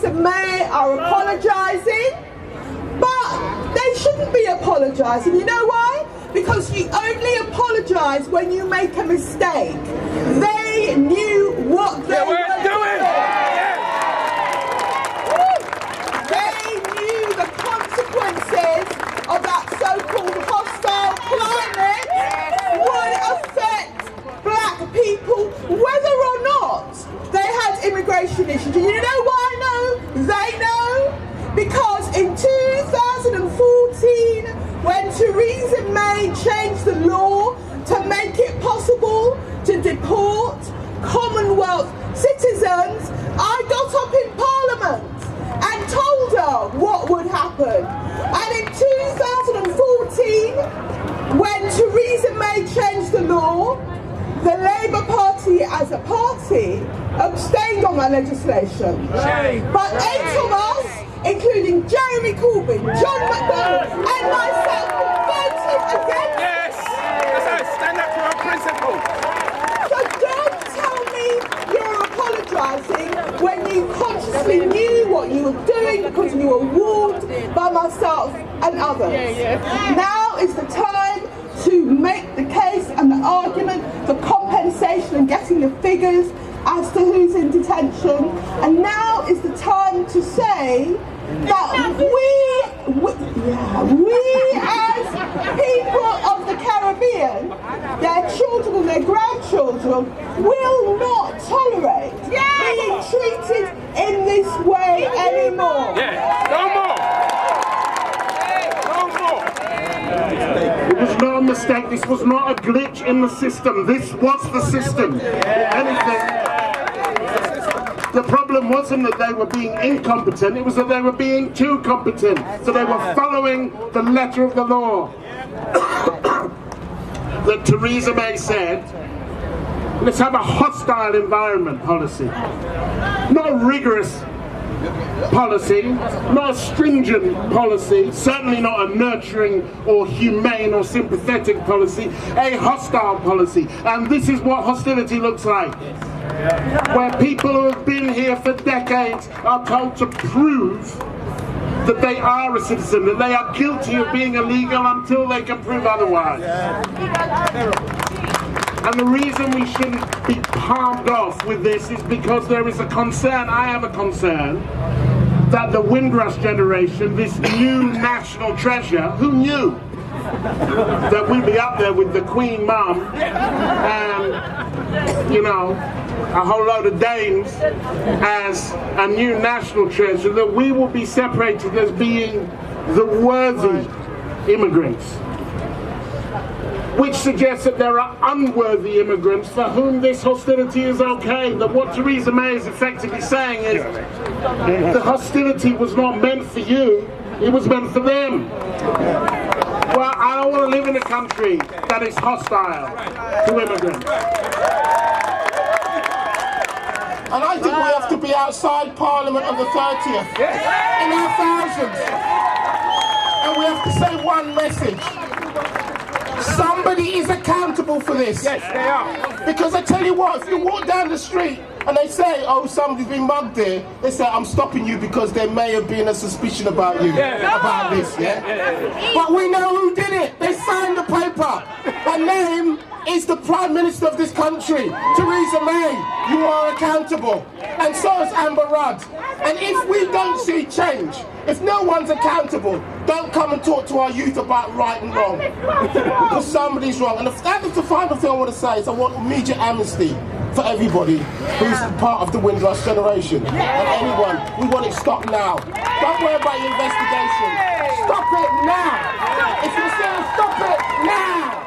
Theresa May are apologising, but they shouldn't be apologising. You know why? Because you only apologise when you make a mistake. They knew what they were doing. They knew the consequences of that so-called hostile climate would affect black people, whether or not they had immigration issues. And you know why I know? They know. Because in 2014, when Theresa May changed the law to make it possible to deport Commonwealth citizens, I got up in Parliament and told her what would happen. And in 2014, when Theresa May changed the law, the Labour Party as a party abstained on that legislation. But 8 of us, including Jeremy Corbyn, John McDonnell and myself, voted against it. Yes! That's how I stand up for our principles. So don't tell me you're apologising when you consciously knew what you were doing because you were warned by myself and others. Now is the time to make the case and the argument for compensation and getting the figures as to who's in detention. And now is the time to say that we as people of the Caribbean, their children and their grandchildren, will not tolerate being treated in this way anymore. It was not a mistake, this was not a glitch in the system, this was the system. Anything. The problem wasn't that they were being incompetent, it was that they were being too competent. So they were following the letter of the law. That Theresa May said, let's have a hostile environment policy. Not a rigorous policy, not a stringent policy, certainly not a nurturing or humane or sympathetic policy, a hostile policy. And this is what hostility looks like. Where people who have been here for decades are told to prove that they are a citizen, that they are guilty of being illegal until they can prove otherwise. And the reason we shouldn't be palmed off with this is because there is a concern, I have a concern, that the Windrush generation, this new national treasure, who knew that we'd be up there with the Queen Mum and, you know, a whole load of dames as a new national treasure, that we will be separated as being the worthy immigrants. Which suggests that there are unworthy immigrants for whom this hostility is okay. That what Theresa May is effectively saying is the hostility was not meant for you, it was meant for them. Well, I don't want to live in a country that is hostile to immigrants. And I think we have to be outside Parliament on the 30th, in our thousands. And we have to say one message. Somebody is accountable for this. Yes, they are. Because I tell you what, if you walk down the street and they say, oh, somebody's been mugged here, they say, I'm stopping you because there may have been a suspicion about you, about this, But we know who did it. They signed the paper. Her name is the Prime Minister of this country, Theresa May. You are accountable. And so is Amber Rudd. And if we don't see change, if no one's accountable, don't come and talk to our youth about right and wrong. Because somebody's wrong. And that is the final thing I want to say, is I want immediate amnesty for everybody who's part of the Windrush generation. And anyone, we want it stopped now. Don't worry about your investigation. Stop it now. If you're saying stop it now.